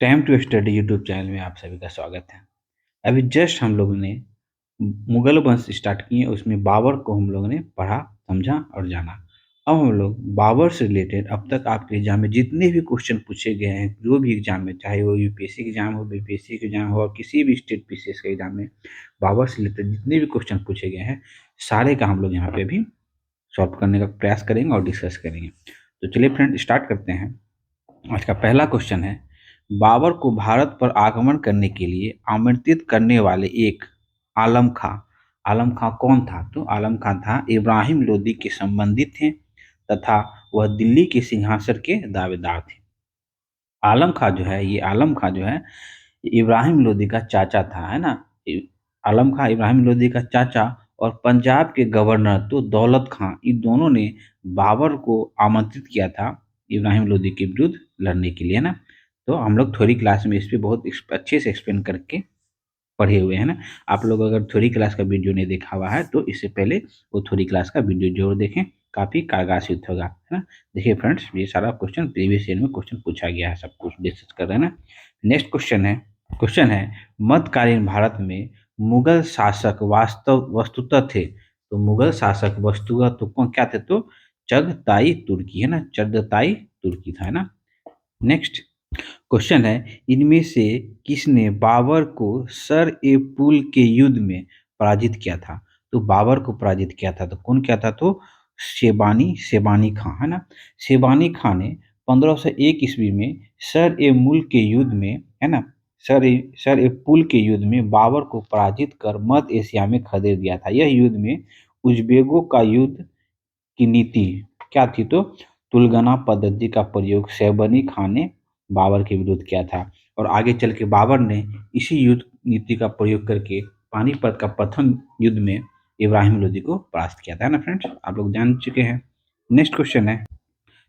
Time to study YouTube channel में आप सभी का स्वागत है। अभी जस्ट हम लोगों ने मुगल वंश स्टार्ट किए, उसमें बाबर को हम लोगों ने पढ़ा, समझा और जाना। अब हम लोग बाबर से रिलेटेड अब तक आपके एग्जाम में जितने भी क्वेश्चन पूछे गए हैं, जो भी एग्जाम में, चाहे वो यूपीएससी के एग्जाम हो, बीपीएससी के एग्जाम हो और किसी भी स्टेट पीसीएस के एग्जाम में बाबर से रिलेटेड जितने भी क्वेश्चन पूछे गए हैं, सारे का हम लोग यहाँ पे भी सॉल्व करने का प्रयास करेंगे और डिस्कस करेंगे। तो चलिए फ्रेंड, स्टार्ट करते हैं। आज का पहला क्वेश्चन है, बाबर को भारत पर आक्रमण करने के लिए आमंत्रित करने वाले एक आलम खां। आलम खां कौन था? तो आलम खां था इब्राहिम लोदी के संबंधी थे तथा वह दिल्ली के सिंहासन के दावेदार थे। आलम खां जो है, ये आलम खां जो है, इब्राहिम लोदी का चाचा था, है ना। आलम खां इब्राहिम लोदी का चाचा और पंजाब के गवर्नर तो दौलत खां, इन दोनों ने बाबर को आमंत्रित किया था इब्राहिम लोदी के विरुद्ध लड़ने के लिए, है ना। तो हम लोग थ्योरी क्लास में इस पे बहुत अच्छे से एक्सप्लेन करके पढ़े हुए हैं ना। आप लोग अगर थ्योरी क्लास का वीडियो नहीं देखा हुआ है तो इससे पहले वो थ्योरी क्लास का वीडियो जरूर देखें, काफ़ी कारगर सिद्ध होगा, है ना। देखिए फ्रेंड्स, ये सारा क्वेश्चन प्रीवियस ईयर में क्वेश्चन पूछा गया है, सब कुछ डिस्कस कर रहे हैं ना। नेक्स्ट क्वेश्चन है मध्यकालीन भारत में मुगल शासक वास्तव वस्तुतः थे। तो मुगल शासक वस्तुतः तो कौन क्या थे? तो चगताई तुर्की, है ना, चगताई तुर्की था, है ना। नेक्स्ट क्वेश्चन है, इनमें से किसने बाबर को सर ए पुल के युद्ध में पराजित किया था? तो बाबर को पराजित किया था, तो कौन किया था? तो शेबानी शेबानी खां, है ना। शेबानी खां ने 1501 ईस्वी में सर ए मुल के युद्ध में, है ना, सर ए पुल के युद्ध में बाबर को पराजित कर मध्य एशिया में खदेड़ दिया था। यह युद्ध में उज़्बेकों का युद्ध की नीति क्या थी? तो तुलगना पद्धति का प्रयोग शैबनी खान ने बाबर के विरुद्ध किया था और आगे चल के बाबर ने इसी युद्ध नीति का प्रयोग करके पानीपत का प्रथम युद्ध में इब्राहिम लोदी को परास्त किया था, है ना फ्रेंड्स, आप लोग जान चुके हैं। नेक्स्ट क्वेश्चन है,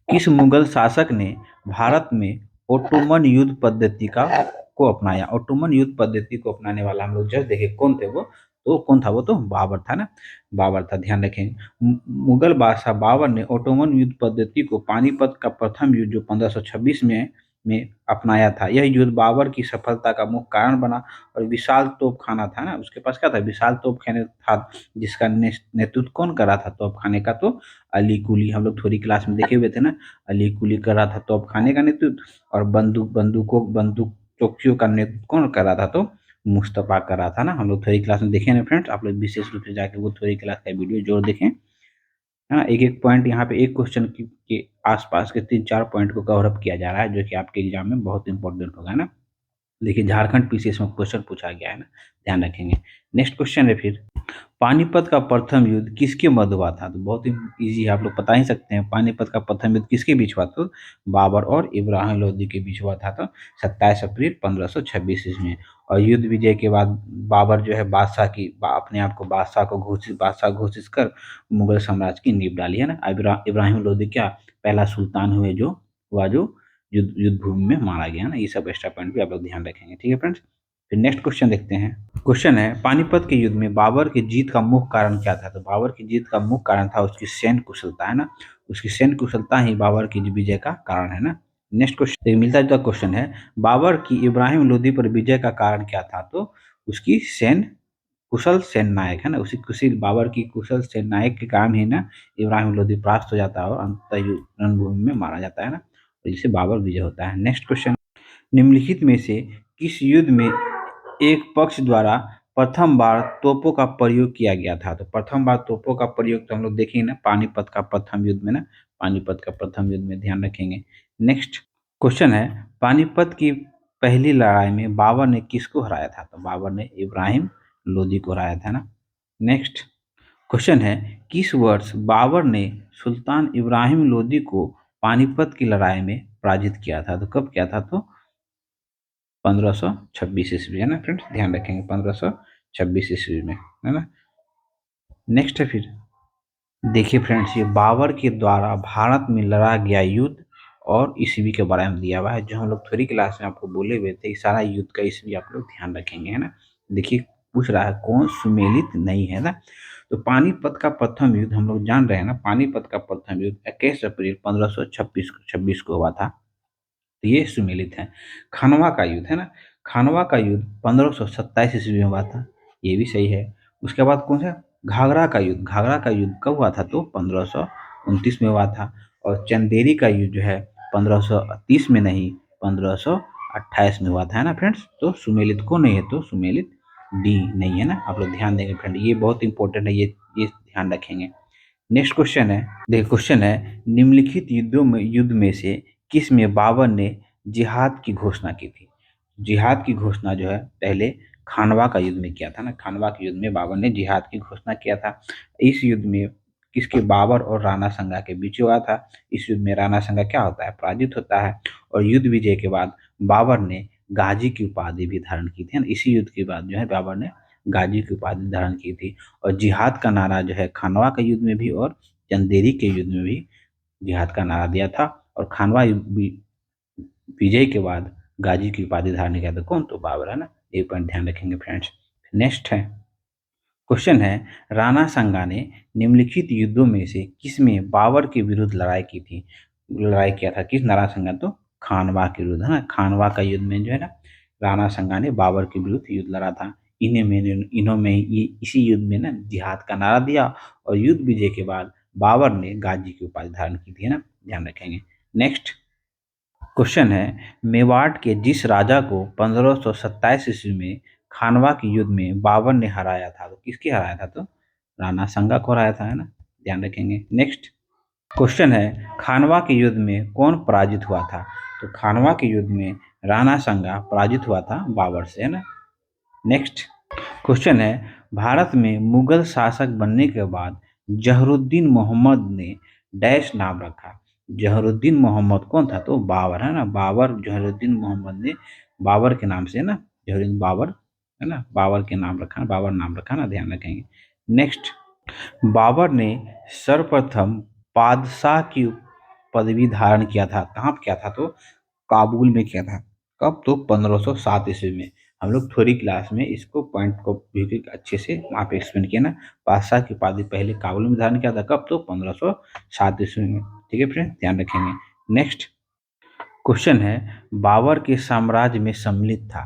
किस मुगल शासक ने भारत में ओटोमन युद्ध पद्धति का को अपनाया? ओटोमन युद्ध पद्धति को अपनाने वाला हम लोग जस्ट देखे कौन थे वो? तो कौन था वो? तो बाबर था ना, बाबर था, ध्यान रखेंगे। मुगल बादशाह बाबर ने ओटोमन युद्ध पद्धति को पानीपत का प्रथम युद्ध जो 1526 में अपनाया था। यह युद्ध बाबर की सफलता का मुख्य कारण बना और विशाल तोपखाना था ना, उसके पास क्या था? विशाल तोपखाना था, जिसका नेतृत्व कौन कर रहा था तोपखाने का? तो अली कुली, हम लोग थोड़ी क्लास में देखे हुए थे ना। अली कुली कर रहा था तोपखाने का नेतृत्व और बंदूक चौकियों का नेतृत्व कौन कर रहा था? तो मुस्तफा कर रहा था ना। हम लोग थोड़ी क्लास में देखे ना फ्रेंड्स, आप लोग विशेष रूप से जाके वो थोड़ी क्लास का वीडियो जरूर देखें, है ना। एक एक पॉइंट यहाँ पे एक क्वेश्चन के आसपास के 3-4 पॉइंट को कवर अप किया जा रहा है, जो कि आपके एग्जाम में बहुत इंपॉर्टेंट होगा ना। देखिए झारखंड पीसीएस में क्वेश्चन पूछा गया है ना, ध्यान रखेंगे। नेक्स्ट क्वेश्चन है फिर, पानीपत का प्रथम युद्ध किसके मध्य हुआ था? तो बहुत ही इजी है, आप लोग बता ही सकते हैं। पानीपत का प्रथम युद्ध किसके बीच हुआ? तो बाबर और इब्राहिम लोदी के बीच हुआ था, तो 27 अप्रैल 1526 ईस्वी में। और युद्ध विजय के बाद बाबर जो है अपने आप को बादशाह घोषित कर मुगल साम्राज्य की नींव डाली, है ना। इब्राहिम लोदी क्या पहला सुल्तान हुए जो युद्ध भूमि में मारा गया, है ना। ये सब एक्स्ट्रा पॉइंट भी आप लोग ध्यान रखेंगे, ठीक है फ्रेंड्स। फिर नेक्स्ट क्वेश्चन देखते हैं। क्वेश्चन है, पानीपत के युद्ध में बाबर की जीत का मुख्य कारण क्या था? तो बाबर की जीत का मुख्य कारण था उसकी सैन्य कुशलता, है ना। उसकी सैन्य कुशलता ही बाबर की विजय का कारण है ना। नेक्स्ट क्वेश्चन एक मिलता जुलता क्वेश्चन है, बाबर की इब्राहिम लोदी पर विजय का कारण क्या था? तो उसकी सैन्य कुशल सैन्य नायक, है ना। उसी कुशल बाबर की कुशल सैन्य नायक के कारण ही ना इब्राहिम लोदी परास्त हो जाता है और अंततः रणभूमि में मारा जाता है ना, और जिससे बाबर विजय होता है। नेक्स्ट क्वेश्चन, निम्नलिखित में से किस युद्ध में एक पक्ष द्वारा प्रथम बार तोपों का प्रयोग किया गया था? तो प्रथम बार तोपों का प्रयोग तो हम लोग देखेंगे ना पानीपत का प्रथम युद्ध में ना, पानीपत का प्रथम युद्ध में, ध्यान रखेंगे। नेक्स्ट क्वेश्चन है, पानीपत की पहली लड़ाई में बाबर ने किसको हराया था? तो बाबर ने इब्राहिम लोदी को हराया था ना। नेक्स्ट क्वेश्चन है, किस वर्ष बाबर ने सुल्तान इब्राहिम लोदी को पानीपत की लड़ाई में पराजित किया था? तो कब किया था? तो 1526 ईस्वी, है ना फ्रेंड्स, ध्यान रखेंगे 1526 ईस्वी में, है ना। नेक्स्ट है फिर, देखिए फ्रेंड्स, ये बाबर के द्वारा भारत में लड़ा गया युद्ध और ईस्वी के बारे में दिया हुआ है, जो हम लोग थोड़ी क्लास में आपको बोले हुए थे। सारा युद्ध का ईस्वी आप लोग ध्यान रखेंगे, है ना। देखिए पूछ रहा है कौन सुमेलित नहीं है ना। तो पानीपत का प्रथम युद्ध हम लोग जान रहे हैं ना, पानीपत का प्रथम युद्ध 21 अप्रैल 1526 छब्बीस को हुआ था। तो ये सुमेलित है। खानवा का युद्ध है ना, खानवा का युद्ध 1527 ईस्वी में हुआ था, ये भी सही है। उसके बाद कौन सा, घाघरा का युद्ध, घाघरा का युद्ध कब हुआ था, तो 1529 में हुआ था। और चंदेरी का युद्ध जो है 1530 में नहीं, 1528 में हुआ था, है ना फ्रेंड्स। तो सुमेलित को नहीं है, तो सुमेलित डी नहीं है ना, आप लोग ध्यान देंगे फ्रेंड, ये बहुत इंपॉर्टेंट है, ये ध्यान रखेंगे। नेक्स्ट क्वेश्चन है, देखिए क्वेश्चन है, निम्नलिखित युद्ध में से किस में बाबर ने जिहाद की घोषणा की थी। जिहाद की घोषणा जो है पहले खानवा का युद्ध में किया था ना, खानवा के युद्ध में बाबर ने जिहाद की घोषणा किया था। इस युद्ध में किसके, बाबर और राणा संगा के बीच हुआ था। इस युद्ध में राणा संगा क्या होता है, पराजित होता है। और युद्ध विजय के बाद बाबर ने गाजी की उपाधि भी धारण की थी ना, इसी युद्ध के बाद जो है बाबर ने गाजी की उपाधि धारण की थी। और जिहाद का नारा जो है खानवा के युद्ध में भी और चंदेरी के युद्ध में भी जिहाद का नारा दिया था। और खानवा विजय के बाद गाजी की उपाधि धारण किया था कौन, तो बाबर, है ना। ये पॉइंट ध्यान रखेंगे फ्रेंड्स। नेक्स्ट है, क्वेश्चन है, राणा संगा ने निम्नलिखित युद्धों में से किस में बाबर के विरुद्ध लड़ाई की थी, लड़ाई किया था किस, राणा संगा, तो खानवा के विरुद्ध, है ना। खानवा का युद्ध में जो है ना राणा संगा ने बाबर के विरुद्ध युद्ध लड़ा था। इन्हों में ये इसी युद्ध में ना जिहाद का नारा दिया। और युद्ध विजय के बाद बाबर ने गाजी की उपाधि धारण की थी, है ना, ध्यान रखेंगे। नेक्स्ट क्वेश्चन है, मेवाड़ के जिस राजा को 1527 ईस्वी में खानवा के युद्ध में बाबर ने हराया था, तो किसके हराया था, तो राणा संगा को हराया था, है ना, ध्यान रखेंगे। नेक्स्ट क्वेश्चन है, खानवा के युद्ध में कौन पराजित हुआ था, तो खानवा के युद्ध में राणा संगा पराजित हुआ था बाबर से, है ना। नेक्स्ट क्वेश्चन है, भारत में मुगल शासक बनने के बाद जहरुद्दीन मोहम्मद ने डैश नाम रखा। जहरुद्दीन मोहम्मद कौन था, तो बाबर, है ना, बाबर, जहरुद्दीन मोहम्मद ने बाबर के नाम से, है ना, जहरुद्दीन बाबर, है ना, बाबर के नाम रखा, बाबर नाम रखा ना, ध्यान रखेंगे। नेक्स्ट, बाबर ने सर्वप्रथम बादशाह की पदवी धारण किया था, कहाँ पे किया था, तो काबुल में किया था। कब, तो 1507 ईस्वी में। हम लोग थ्योरी क्लास में इसको पॉइंट को भी अच्छे से वहाँ पे एक्सप्लेन किया ना, बादशाह की उपाधि पहले काबुल में धारण किया था, कब, तो 1507 ईस्वी में। ठीक है फ्रेंड, ध्यान रखेंगे। नेक्स्ट क्वेश्चन है, बाबर के साम्राज्य में सम्मिलित था,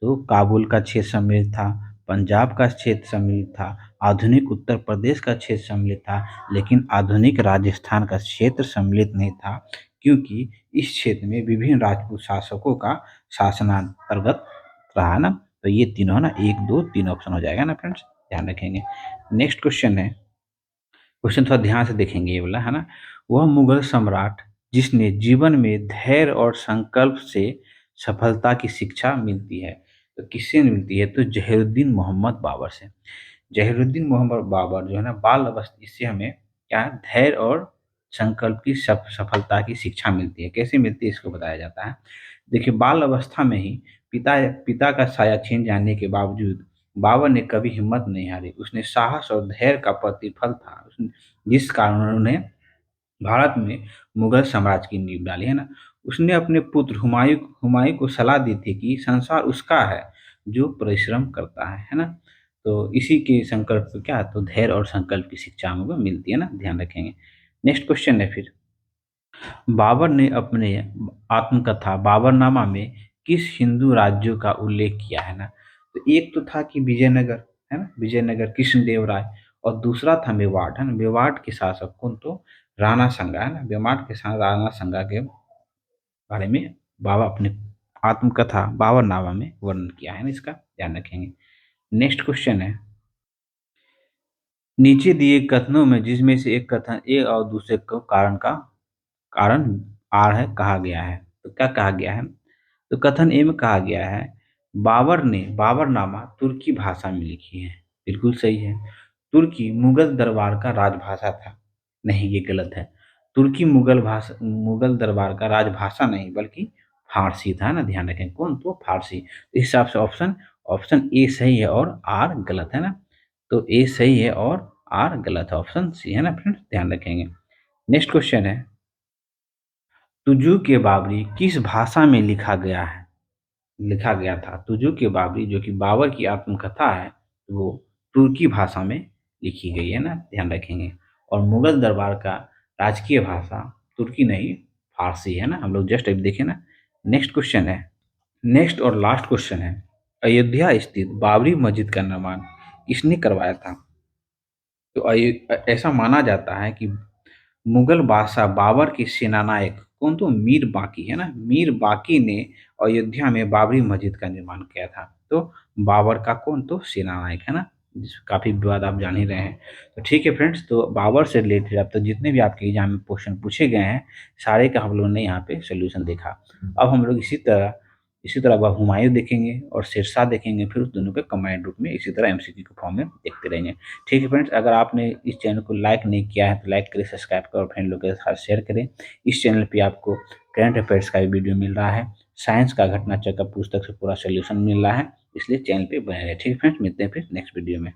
तो काबुल का क्षेत्र सम्मिलित था, पंजाब का क्षेत्र सम्मिलित था, आधुनिक उत्तर प्रदेश का क्षेत्र सम्मिलित था, लेकिन आधुनिक राजस्थान का क्षेत्र सम्मिलित नहीं था, क्योंकि इस क्षेत्र में विभिन्न राजपूत शासकों का शासनांतर्गत रहा ना। तो ये तीनों ना, 1 2 3 ऑप्शन हो जाएगा ना फ्रेंड्स, ध्यान रखेंगे। नेक्स्ट क्वेश्चन है, क्वेश्चन थोड़ा ध्यान से देखेंगे ये वाला, है ना। वह मुगल सम्राट जिसने जीवन में धैर्य और संकल्प से सफलता की शिक्षा मिलती है, तो किससे मिलती है, तो जहीरुद्दीन मोहम्मद बाबर से। जहीरुद्दीन मोहम्मद बाबर जो है ना, बाल अवस्था, इससे हमें क्या है, धैर्य और संकल्प की सफलता की शिक्षा मिलती है। कैसे मिलती है, इसको बताया जाता है। देखिए, बाल अवस्था में ही पिता पिता का साया छीन जाने के बावजूद बाबर ने कभी हिम्मत नहीं हारी। उसने साहस और धैर्य का प्रतिफल था, जिस कारण उन्होंने भारत में मुगल साम्राज्य की नींव डाली, है ना। उसने अपने पुत्र हुमायूं हुमायूं को सलाह दी थी कि संसार उसका है जो परिश्रम करता है ना। तो इसी के संकल्प पे क्या है, तो धैर्य और संकल्प की शिक्षा हमें मिलती है ना, ध्यान रखेंगे। नेक्स्ट क्वेश्चन है फिर, बाबर ने अपने आत्मकथा बाबरनामा में किस हिंदू राज्यों का उल्लेख किया है ना। तो एक तो था कि विजयनगर, है ना, विजयनगर कृष्णदेव राय। और दूसरा था मेवाड़, है ना, मेवाड़ के शासक कौन, तो राणा संगा, है ना, मेवाड़ के साथ राणा संगा के बारे में बाबा अपने आत्मकथा बाबरनामा में वर्णन किया है ना, इसका ध्यान रखेंगे। नेक्स्ट क्वेश्चन है, नीचे दिए कथनों में जिसमें से एक कथन ए और दूसरे को कारण आर है कहा गया है, तो क्या कहा गया है, तो कथन ए में कहा गया है, बाबर ने बाबरनामा तुर्की भाषा में लिखी है। बिल्कुल सही है। तुर्की मुगल दरबार का राजभाषा था। नहीं, ये गलत है। तुर्की मुगल दरबार का राजभाषा नहीं बल्कि फारसी था ना, ध्यान रखें, कौन, तो फारसी। इस हिसाब से ऑप्शन ऑप्शन ए सही है और आर गलत है ना। तो ए सही है और आर गलत है, ऑप्शन सी है ना फ्रेंड्स, ध्यान रखेंगे। नेक्स्ट क्वेश्चन है, तुजू के बाबरी किस भाषा में लिखा गया था। तुजू के बाबरी जो कि बाबर की आत्मकथा है, वो तुर्की भाषा में लिखी गई है ना, ध्यान रखेंगे। और मुगल दरबार का राजकीय भाषा तुर्की नहीं फारसी है ना, हम लोग जस्ट अभी देखे ना। नेक्स्ट क्वेश्चन है, नेक्स्ट और लास्ट क्वेश्चन है, अयोध्या स्थित बाबरी मस्जिद का निर्माण किसने करवाया था? तो ऐसा माना जाता है कि मुगल बादशाह बाबर के सेनानायक कौन, तो मीर बाकी है ना, मीर बाकी ने अयोध्या में बाबरी मस्जिद का निर्माण किया था। तो बाबर का कौन, तो सेनानायक है ना, काफी विवाद आप जान ही रहे हैं। तो ठीक है फ्रेंड्स, तो बाबर से रिलेटेड अब तक जितने भी आपके एग्जाम में क्वेश्चन पूछे गए हैं, सारे का हम लोगों ने यहाँ पे सोल्यूशन देखा। अब हम लोग इसी तरह अब हुमायूं देखेंगे और शेरशाह देखेंगे, फिर उस दोनों के कंबाइंड रूप में इसी तरह एमसीक्यू के फॉर्म में देखते रहेंगे। ठीक है फ्रेंड्स, अगर आपने इस चैनल को लाइक नहीं किया है तो लाइक करें, सब्सक्राइब करें और फ्रेंड लोग के साथ शेयर करें। इस चैनल पे आपको करंट अफेयर्स का भी वीडियो मिल रहा है, साइंस का घटना चक्र पुस्तक से पूरा सोल्यूशन मिल रहा है, इसलिए चैनल पे बने रहे। ठीक है फ्रेंड्स, मिलते हैं फिर नेक्स्ट वीडियो में।